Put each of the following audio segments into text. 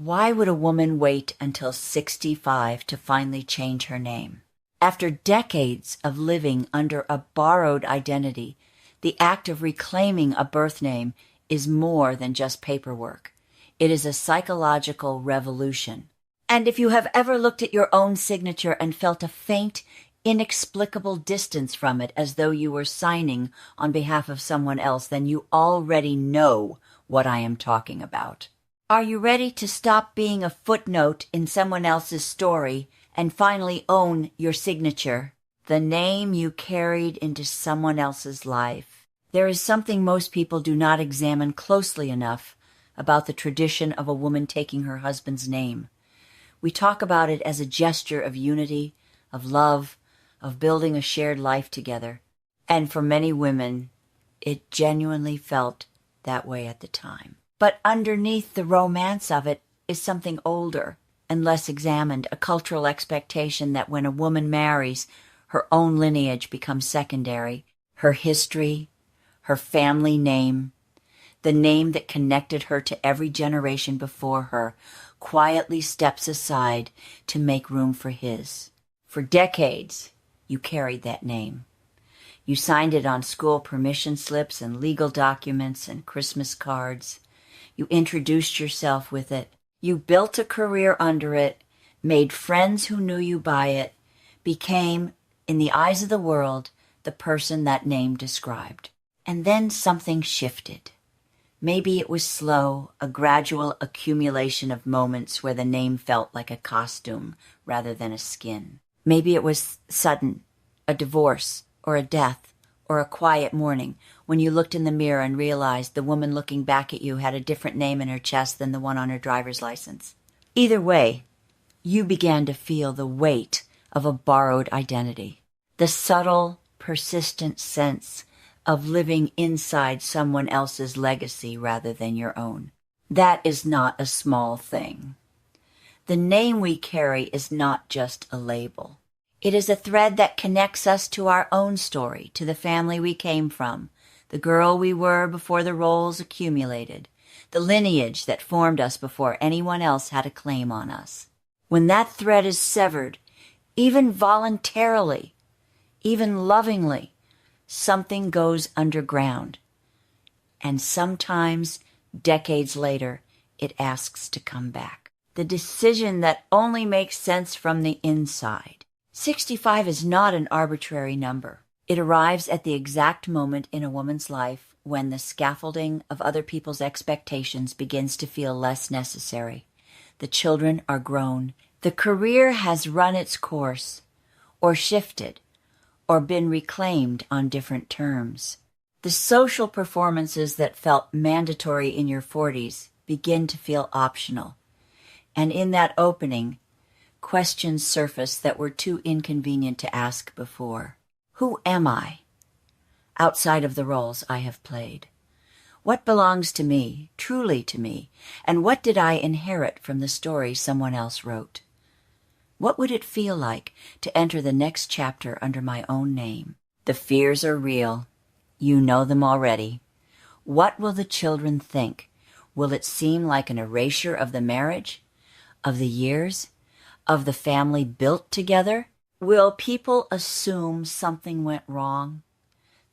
Why would a woman wait until 65 to finally change her name? After decades of living under a borrowed identity, the act of reclaiming a birth name is more than just paperwork. It is a psychological revolution. And if you have ever looked at your own signature and felt a faint, inexplicable distance from it as though you were signing on behalf of someone else, then you already know what I am talking about. Are you ready to stop being a footnote in someone else's story and finally own your signature, the name you carried into someone else's life? There is something most people do not examine closely enough about the tradition of a woman taking her husband's name. We talk about it as a gesture of unity, of love, of building a shared life together. And for many women, it genuinely felt that way at the time. But underneath the romance of it is something older and less examined, a cultural expectation that when a woman marries, her own lineage becomes secondary, her history, her family name, the name that connected her to every generation before her, quietly steps aside to make room for his. For decades, you carried that name. You signed it on school permission slips and legal documents and Christmas cards. You introduced yourself with it. You built a career under it, made friends who knew you by it, became, in the eyes of the world, the person that name described. And then something shifted. Maybe it was slow, a gradual accumulation of moments where the name felt like a costume rather than a skin. Maybe it was sudden, a divorce or a death or a quiet morning when you looked in the mirror and realized the woman looking back at you had a different name in her chest than the one on her driver's license. Either way, you began to feel the weight of a borrowed identity, the subtle, persistent sense of living inside someone else's legacy rather than your own. That is not a small thing. The name we carry is not just a label. It is a thread that connects us to our own story, to the family we came from, the girl we were before the roles accumulated, the lineage that formed us before anyone else had a claim on us. When that thread is severed, even voluntarily, even lovingly, something goes underground. And sometimes, decades later, it asks to come back. The decision that only makes sense from the inside. 65 is not an arbitrary number. It arrives at the exact moment in a woman's life when the scaffolding of other people's expectations begins to feel less necessary. The children are grown. The career has run its course, or shifted, or been reclaimed on different terms. The social performances that felt mandatory in your 40s begin to feel optional. And in that opening, questions surface that were too inconvenient to ask before. Who am I, outside of the roles I have played? What belongs to me, truly to me, and what did I inherit from the story someone else wrote? What would it feel like to enter the next chapter under my own name? The fears are real. You know them already. What will the children think? Will it seem like an erasure of the marriage, of the years, of the family built together? Will people assume something went wrong?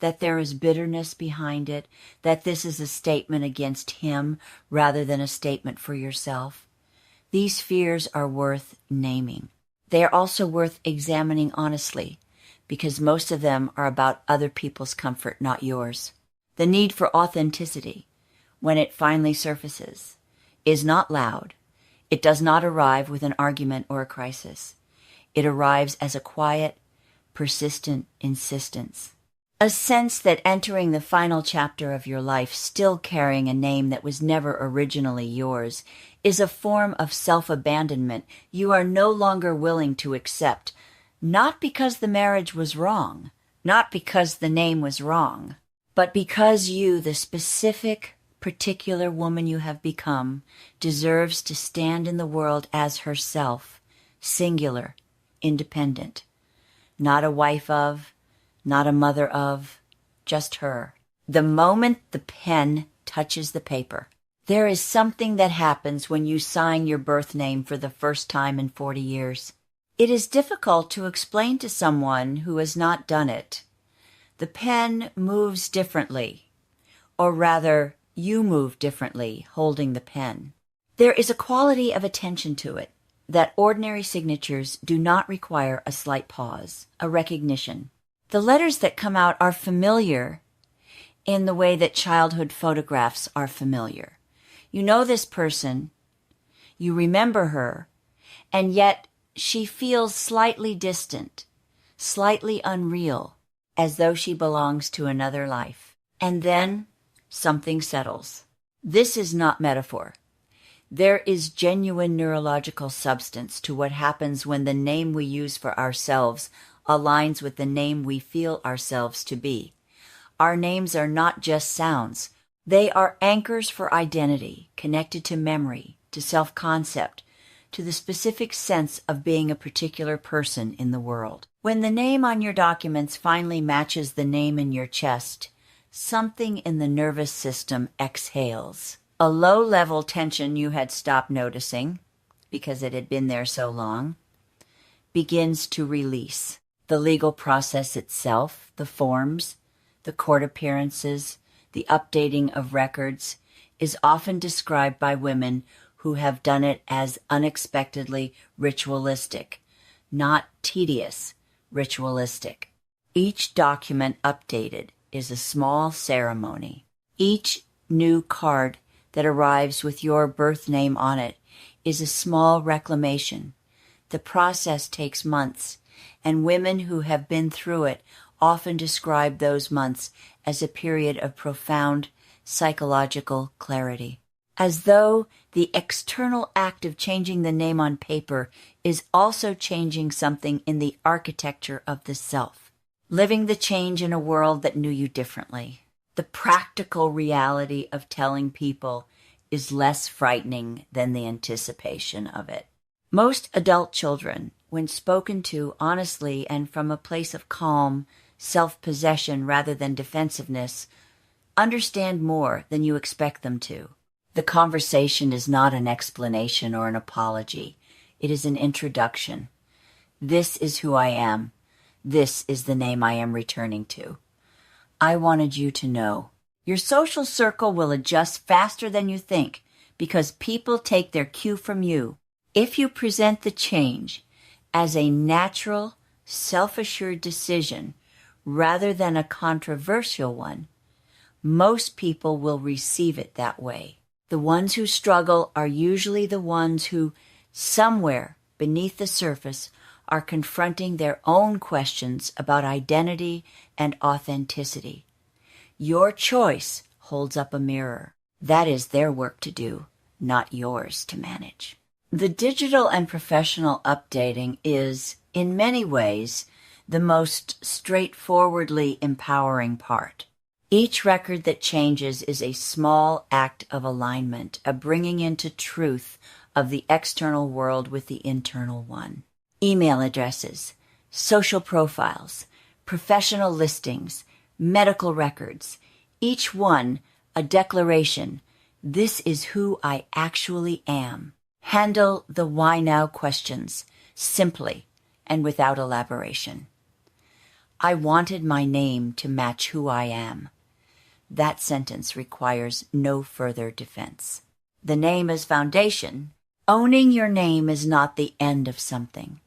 That there is bitterness behind it? That this is a statement against him rather than a statement for yourself? These fears are worth naming. They are also worth examining honestly, because most of them are about other people's comfort, not yours. The need for authenticity, when it finally surfaces, is not loud. It does not arrive with an argument or a crisis. It arrives as a quiet, persistent insistence. A sense that entering the final chapter of your life still carrying a name that was never originally yours is a form of self-abandonment you are no longer willing to accept, not because the marriage was wrong, not because the name was wrong, but because you, the specific, particular woman you have become, deserves to stand in the world as herself, singular, independent, not a wife of, not a mother of, just her. The moment the pen touches the paper, There is something that happens when you sign your birth name for the first time in 40 years. It is difficult to explain to someone who has not done it. The pen moves differently, or rather, you move differently holding the pen. There is a quality of attention to it that ordinary signatures do not require a slight pause, a recognition. The letters that come out are familiar in the way that childhood photographs are familiar. You know this person, you remember her, and yet she feels slightly distant, slightly unreal, as though she belongs to another life. And then something settles. This is not metaphor. There is genuine neurological substance to what happens when the name we use for ourselves aligns with the name we feel ourselves to be. Our names are not just sounds. They are anchors for identity, connected to memory, to self-concept, to the specific sense of being a particular person in the world. When the name on your documents finally matches the name in your chest, something in the nervous system exhales. A low-level tension you had stopped noticing, because it had been there so long, begins to release. The legal process itself, the forms, the court appearances, the updating of records, is often described by women who have done it as unexpectedly ritualistic, not tedious, ritualistic. Each document updated is a small ceremony. Each new card that arrives with your birth name on it is a small reclamation. The process takes months, and women who have been through it often describe those months as a period of profound psychological clarity. As though the external act of changing the name on paper is also changing something in the architecture of the self, living the change in a world that knew you differently. The practical reality of telling people is less frightening than the anticipation of it. Most adult children, when spoken to honestly and from a place of calm, self-possession rather than defensiveness, understand more than you expect them to. The conversation is not an explanation or an apology. It is an introduction. This is who I am. This is the name I am returning to. I wanted you to know. Your social circle will adjust faster than you think because people take their cue from you. If you present the change as a natural, self-assured decision rather than a controversial one, most people will receive it that way. The ones who struggle are usually the ones who, somewhere beneath the surface, are confronting their own questions about identity and authenticity. Your choice holds up a mirror. That is their work to do, not yours to manage. The digital and professional updating is, in many ways, the most straightforwardly empowering part. Each record that changes is a small act of alignment, a bringing into truth of the external world with the internal one. Email addresses, social profiles, professional listings, medical records, each one a declaration, this is who I actually am. Handle the why now questions simply and without elaboration. I wanted my name to match who I am. That sentence requires no further defense. The name as foundation. Owning your name is not the end of something.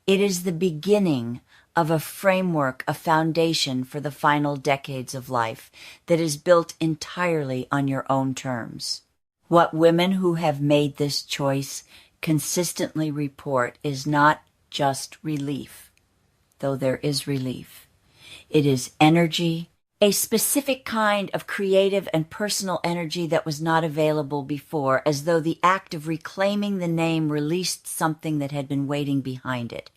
It is the beginning of a framework, a foundation for the final decades of life that is built entirely on your own terms. What women who have made this choice consistently report is not just relief, though there is relief. It is energy, a specific kind of creative and personal energy that was not available before, as though the act of reclaiming the name released something that had been waiting behind it.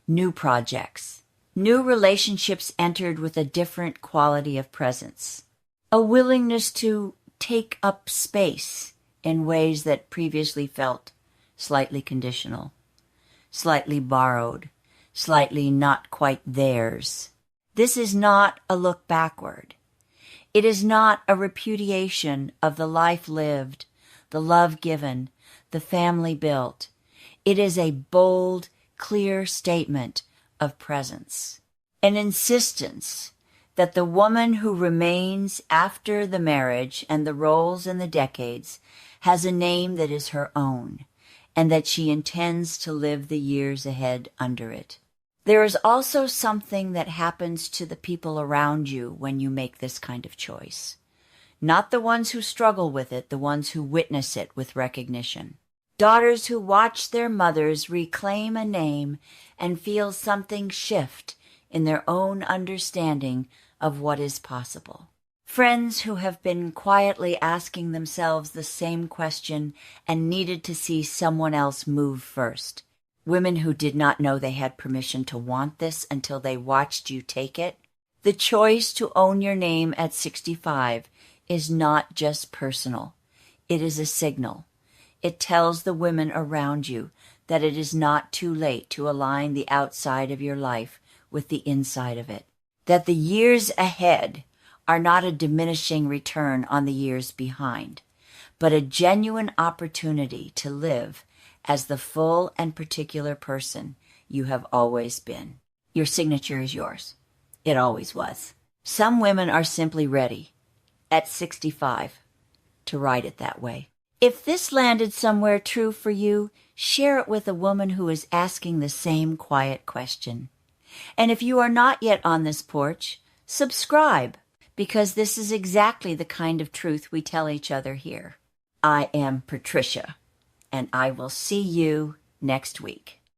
New projects. New relationships entered with a different quality of presence. A willingness to take up space in ways that previously felt slightly conditional, slightly borrowed, slightly not quite theirs. This is not a look backward. It is not a repudiation of the life lived, the love given, the family built. It is a bold, clear statement of presence, an insistence that the woman who remains after the marriage and the roles and the decades has a name that is her own, and that she intends to live the years ahead under it. There is also something that happens to the people around you when you make this kind of choice. Not the ones who struggle with it, the ones who witness it with recognition. Daughters who watch their mothers reclaim a name and feel something shift in their own understanding of what is possible. Friends who have been quietly asking themselves the same question and needed to see someone else move first. Women who did not know they had permission to want this until they watched you take it. The choice to own your name at 65 is not just personal. It is a signal. It tells the women around you that it is not too late to align the outside of your life with the inside of it. That the years ahead are not a diminishing return on the years behind, but a genuine opportunity to live as the full and particular person you have always been. Your signature is yours. It always was. Some women are simply ready, at 65, to write it that way. If this landed somewhere true for you, share it with a woman who is asking the same quiet question. And if you are not yet on this porch, subscribe, because this is exactly the kind of truth we tell each other here. I am Patricia, and I will see you next week.